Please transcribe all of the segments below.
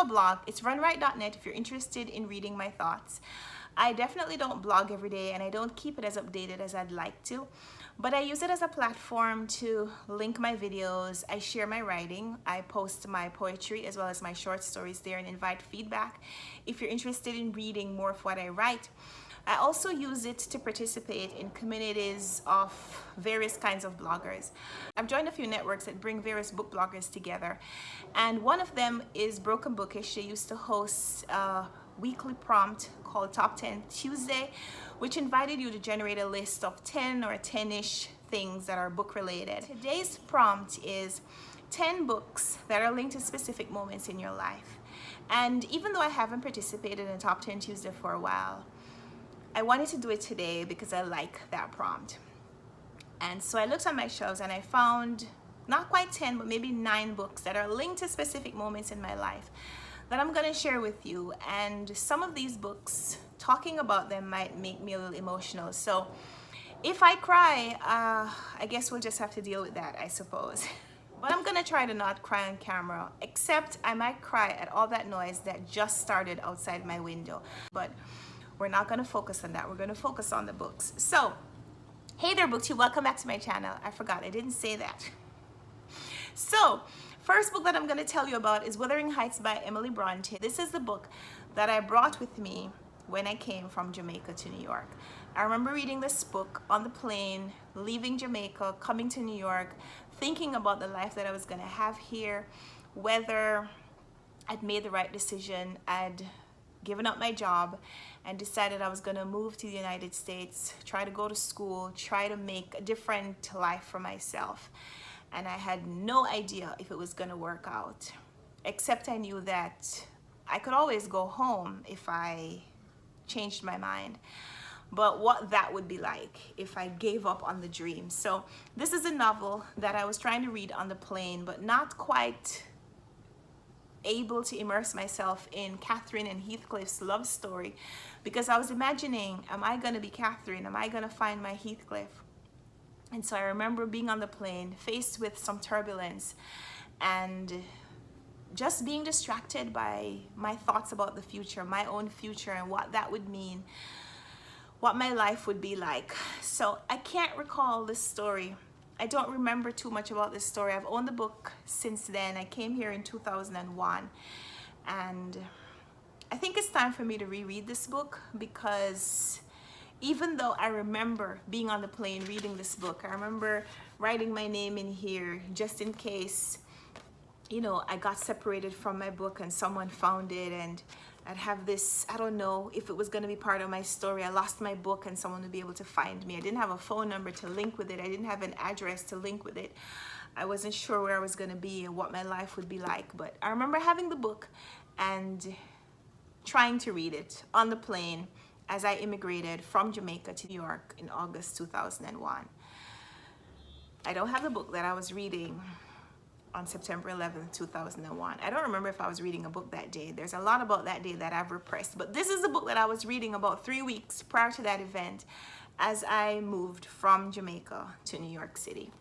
a blog. It's runright.net if you're interested in reading my thoughts. I definitely don't blog every day, and I don't keep it as updated as I'd like to, but I use it as a platform to link my videos. I share my writing. I post my poetry as well as my short stories there and invite feedback if you're interested in reading more of what I write. I also use it to participate in communities of various kinds of bloggers. I've joined a few networks that bring various book bloggers together, and one of them is Broken Bookish. They used to host a weekly prompt called Top 10 Tuesday, which invited you to generate a list of 10 or 10-ish things that are book related. Today's prompt is 10 books that are linked to specific moments in your life. And even though I haven't participated in Top 10 Tuesday for a while, I wanted to do it today because I like that prompt. And so I looked on my shelves and I found not quite 10, but maybe 9 books that are linked to specific moments in my life that I'm going to share with you. And some of these books, talking about them might make me a little emotional. So if I cry, I guess we'll just have to deal with that, I suppose. But I'm going to try to not cry on camera, except I might cry at all that noise that just started outside my window. But we're not going to focus on that. We're going to focus on the books. So, hey there, BookTube. Welcome back to my channel. I forgot. I didn't say that. So, first book that I'm going to tell you about is Wuthering Heights by Emily Bronte. This is the book that I brought with me when I came from Jamaica to New York. I remember reading this book on the plane, leaving Jamaica, coming to New York, thinking about the life that I was going to have here, whether I'd made the right decision. I'd given up my job and decided I was going to move to the United States, try to go to school, try to make a different life for myself. And I had no idea if it was going to work out, except I knew that I could always go home if I changed my mind. But what that would be like if I gave up on the dream. So this is a novel that I was trying to read on the plane, but not quite able to immerse myself in Catherine and Heathcliff's love story, because I was imagining, am I going to be Catherine? Am I going to find my Heathcliff? And so I remember being on the plane, faced with some turbulence, and just being distracted by my thoughts about the future, my own future, and what that would mean, what my life would be like. So I can't recall this story. I don't remember too much about this story. I've owned the book since then. I came here in 2001, and I think it's time for me to reread this book, because even though I remember being on the plane reading this book, I remember writing my name in here just in case, you know, I got separated from my book and someone found it, and I'd have this, I don't know if it was going to be part of my story. I lost my book and someone would be able to find me. I didn't have a phone number to link with it. I didn't have an address to link with it. I wasn't sure where I was going to be and what my life would be like. But I remember having the book and trying to read it on the plane as I immigrated from Jamaica to New York in August 2001. I don't have the book that I was reading on September 11th, 2001. I don't remember if I was reading a book that day. There's a lot about that day that I've repressed, but this is the book that I was reading about 3 weeks prior to that event as I moved from Jamaica to New York City.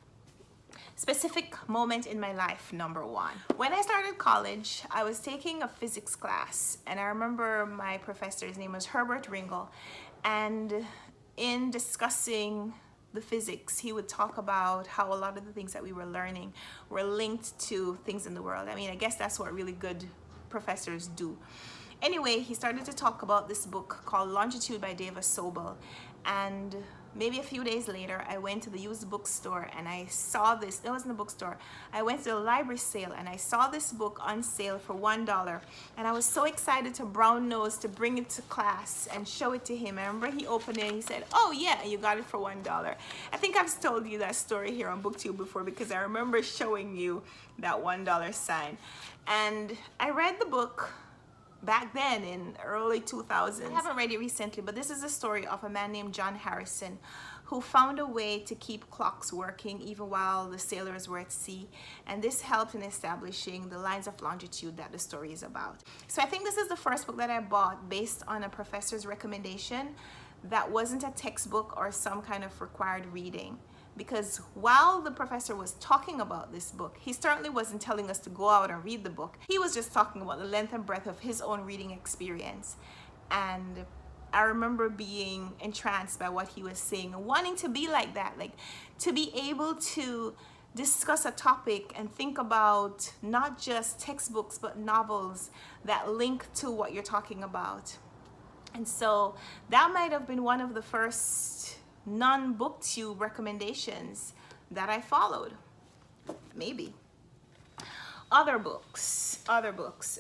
Specific moment in my life, number 1. When I started college, I was taking a physics class, and I remember my professor's name was Herbert Ringel, and in discussing the physics, he would talk about how a lot of the things that we were learning were linked to things in the world. I mean, I guess that's what really good professors do. Anyway, he started to talk about this book called Longitude by David Sobel, and maybe a few days later, I went to the used bookstore and I saw this. It wasn't a bookstore. I went to the library sale and I saw this book on sale for $1. And I was so excited to brown nose to bring it to class and show it to him. I remember he opened it and he said, "Oh yeah, you got it for $1. I think I've told you that story here on BookTube before, because I remember showing you that $1 sign. And I read the book back then in early 2000s. I haven't read it recently, but this is a story of a man named John Harrison who found a way to keep clocks working even while the sailors were at sea, and this helped in establishing the lines of longitude that the story is about. So I think this is the first book that I bought based on a professor's recommendation that wasn't a textbook or some kind of required reading. because while the professor was talking about this book, he certainly wasn't telling us to go out and read the book. He was just talking about the length and breadth of his own reading experience. And I remember being entranced by what he was saying and wanting to be like that, like to be able to discuss a topic and think about not just textbooks but novels that link to what you're talking about. And so that might have been one of the first non-booktube recommendations that I followed. Maybe. Other books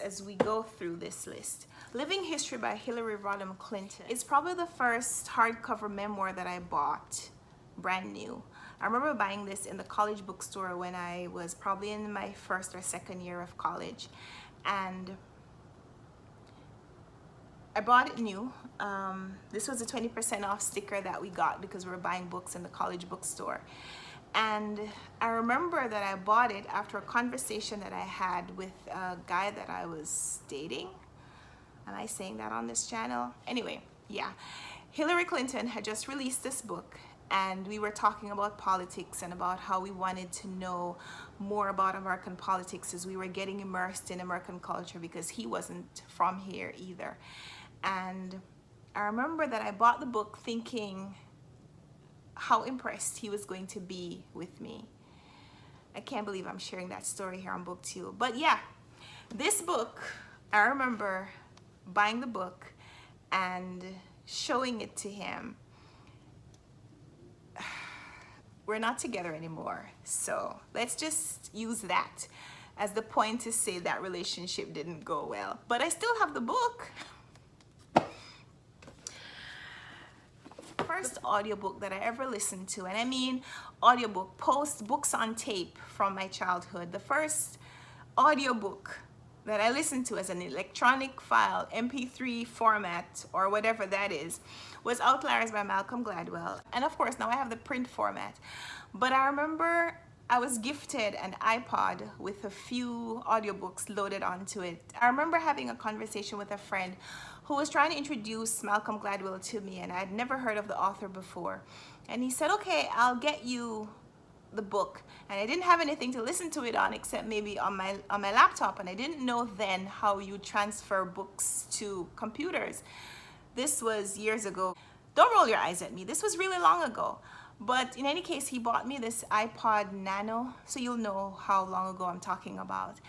as we go through this list. Living History by Hillary Rodham Clinton. It's probably the first hardcover memoir that I bought brand new. I remember buying this in the college bookstore when I was probably in my first or second year of college, and I bought it new. This was a 20% off sticker that we got because we were buying books in the college bookstore. And I remember that I bought it after a conversation that I had with a guy that I was dating. Am I saying that on this channel? Anyway, yeah. Hillary Clinton had just released this book, and we were talking about politics and about how we wanted to know more about American politics as we were getting immersed in American culture, because he wasn't from here either. And I remember that I bought the book thinking how impressed he was going to be with me. I can't believe I'm sharing that story here on BookTube. But yeah, this book, I remember buying the book and showing it to him. We're not together anymore, so let's just use that as the point to say that relationship didn't go well. But I still have the book. First audiobook that I ever listened to, and I mean audiobook, post books on tape from my childhood. The first audiobook that I listened to as an electronic file, MP3 format, or whatever that is, was Outliers by Malcolm Gladwell. And of course, now I have the print format. But I remember I was gifted an iPod with a few audiobooks loaded onto it. I remember having a conversation with a friend who was trying to introduce Malcolm Gladwell to me, and I had never heard of the author before. And he said, okay, I'll get you the book. And I didn't have anything to listen to it on except maybe on my laptop, and I didn't know then how you transfer books to computers. This was years ago. Don't roll your eyes at me. This was really long ago. But in any case, he bought me this iPod Nano, so you'll know how long ago I'm talking about.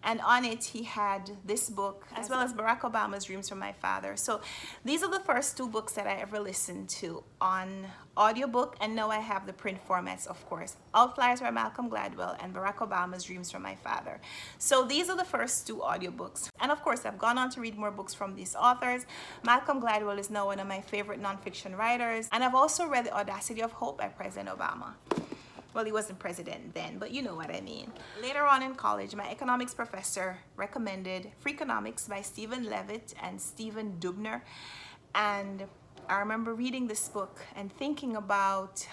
And on it, he had this book, as well as Barack Obama's Dreams from My Father. So these are the first two books that I ever listened to on audiobook, and now I have the print formats, of course. Outliers by Malcolm Gladwell and Barack Obama's Dreams from My Father. So these are the first two audiobooks. And of course, I've gone on to read more books from these authors. Malcolm Gladwell is now one of my favorite nonfiction writers. And I've also read The Audacity of Hope by President Obama. Well, he wasn't president then, but you know what I mean. Later on in college, my economics professor recommended Freakonomics by Stephen Levitt and Stephen Dubner. And I remember reading this book and thinking about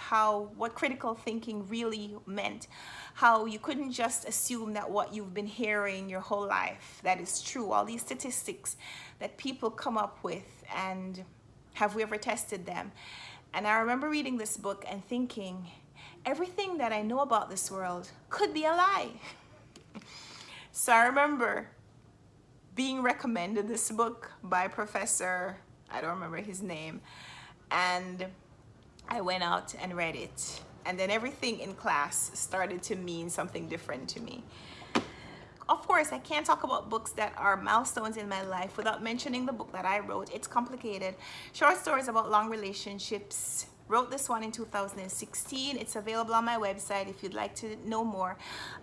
what critical thinking really meant. How you couldn't just assume that what you've been hearing your whole life, that is true. All these statistics that people come up with, and have we ever tested them? And I remember reading this book and thinking, everything that I know about this world could be a lie. So I remember being recommended this book by Professor, I don't remember his name, and I went out and read it. And then everything in class started to mean something different to me. Of course, I can't talk about books that are milestones in my life without mentioning the book that I wrote. It's complicated. Short stories about long relationships. Wrote this one in 2016. It's available on my website if you'd like to know more.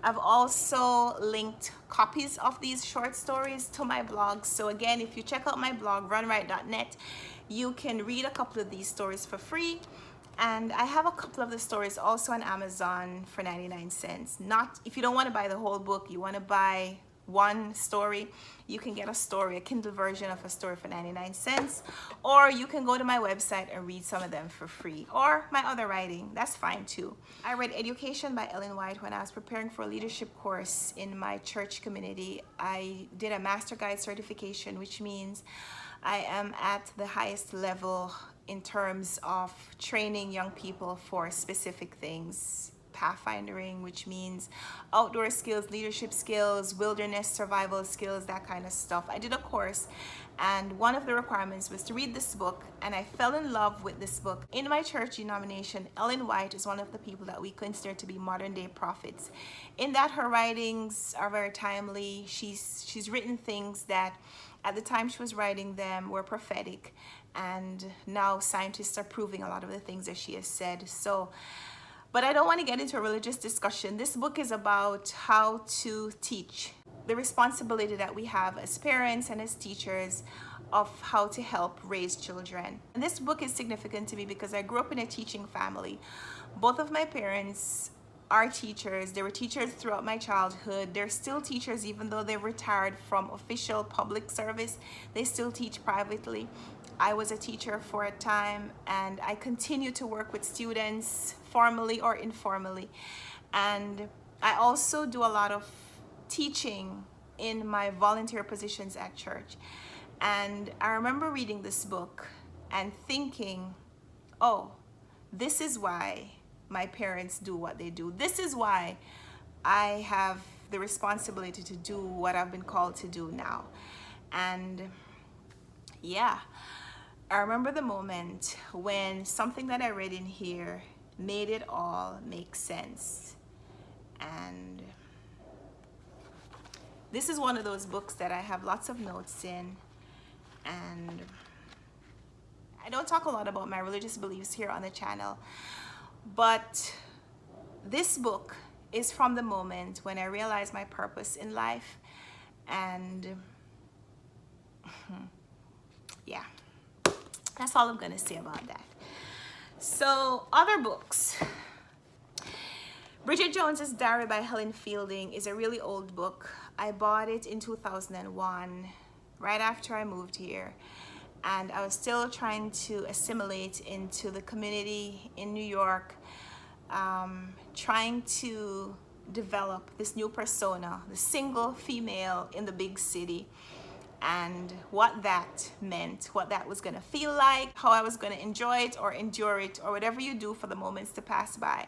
I've also linked copies of these short stories to my blog. So again, if you check out my blog, runright.net, you can read a couple of these stories for free. And I have a couple of the stories also on Amazon for 99 cents. Not if you don't want to buy the whole book, you want to buy one story, you can get a Kindle version of a story for 99 cents, or you can go to my website and read some of them for free, or my other writing, that's fine too. I read Education by Ellen White when I was preparing for a leadership course in my church community. I did a Master Guide certification, which means I am at the highest level in terms of training young people for specific things. Pathfinding, which means outdoor skills, leadership skills, wilderness survival skills, that kind of stuff. I did a course, and one of the requirements was to read this book, and I fell in love with this book. In my church denomination, Ellen White is one of the people that we consider to be modern day prophets, in that her writings are very timely. She's written things that at the time she was writing them were prophetic, and now scientists are proving a lot of the things that she has said. But I don't want to get into a religious discussion. This book is about how to teach, the responsibility that we have as parents and as teachers of how to help raise children. And this book is significant to me because I grew up in a teaching family. Both of my parents are teachers. They were teachers throughout my childhood. They're still teachers, even though they've retired from official public service. They still teach privately. I was a teacher for a time, and I continue to work with students formally or informally. And I also do a lot of teaching in my volunteer positions at church. And I remember reading this book and thinking, oh, this is why my parents do what they do. This is why I have the responsibility to do what I've been called to do now. And yeah, I remember the moment when something that I read in here made it all make sense. And this is one of those books that I have lots of notes in. And I don't talk a lot about my religious beliefs here on the channel, but this book is from the moment when I realized my purpose in life. And yeah, that's all I'm gonna say about that. So other books. Bridget Jones's Diary by Helen Fielding is a really old book. I bought it in 2001, right after I moved here. And I was still trying to assimilate into the community in New York, trying to develop this new persona, the single female in the big city, and what that meant, what that was gonna feel like, how I was gonna enjoy it or endure it, or whatever you do for the moments to pass by.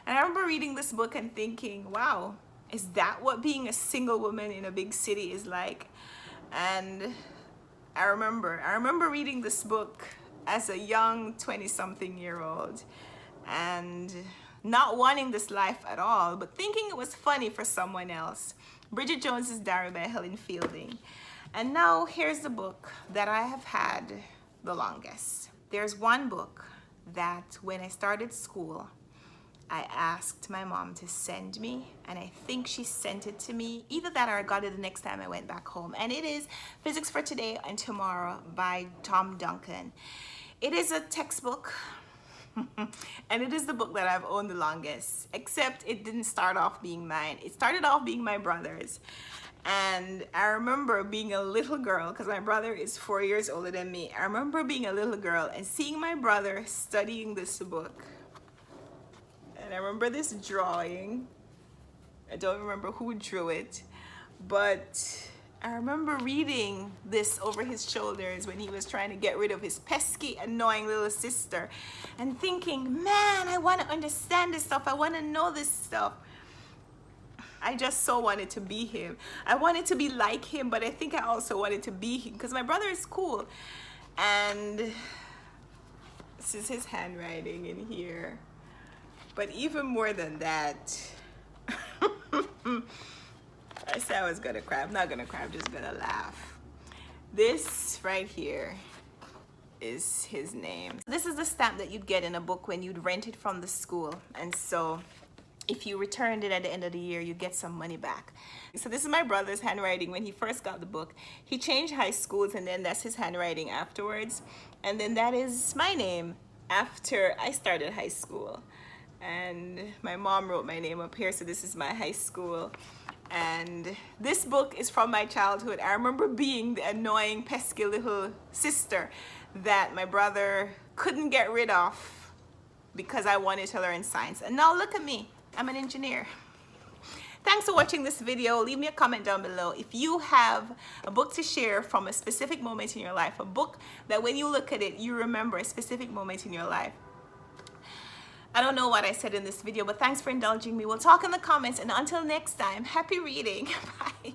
And I remember reading this book and thinking, wow, is that what being a single woman in a big city is like? And I remember reading this book as a young 20-something-year-old and not wanting this life at all, but thinking it was funny for someone else. Bridget Jones's Diary by Helen Fielding. And now here's the book that I have had the longest. There's one book that when I started school, I asked my mom to send me, and I think she sent it to me. Either that or I got it the next time I went back home. And it is Physics for Today and Tomorrow by Tom Duncan. It is a textbook, and it is the book that I've owned the longest, except it didn't start off being mine. It started off being my brother's. And I remember being a little girl, because my brother is 4 years older than me. I remember being a little girl and seeing my brother studying this book. And I remember this drawing. I don't remember who drew it, but I remember reading this over his shoulders when he was trying to get rid of his pesky, annoying little sister, and thinking, man, I want to understand this stuff. I want to know this stuff. I just so wanted to be him. I wanted to be like him, but I think I also wanted to be him because my brother is cool. And this is his handwriting in here. But even more than that, I said I was gonna cry. I'm not gonna cry, I'm just gonna laugh. This right here is his name. This is the stamp that you'd get in a book when you'd rent it from the school. And so if you returned it at the end of the year, you get some money back. So this is my brother's handwriting when he first got the book. He changed high schools, and then that's his handwriting afterwards. And then that is my name after I started high school. And my mom wrote my name up here, so this is my high school. And this book is from my childhood. I remember being the annoying, pesky little sister that my brother couldn't get rid of because I wanted to learn science. And now look at me, I'm an engineer. Thanks for watching this video. Leave me a comment down below if you have a book to share from a specific moment in your life, a book that when you look at it, you remember a specific moment in your life. I don't know what I said in this video, but thanks for indulging me. We'll talk in the comments, and until next time, happy reading. Bye.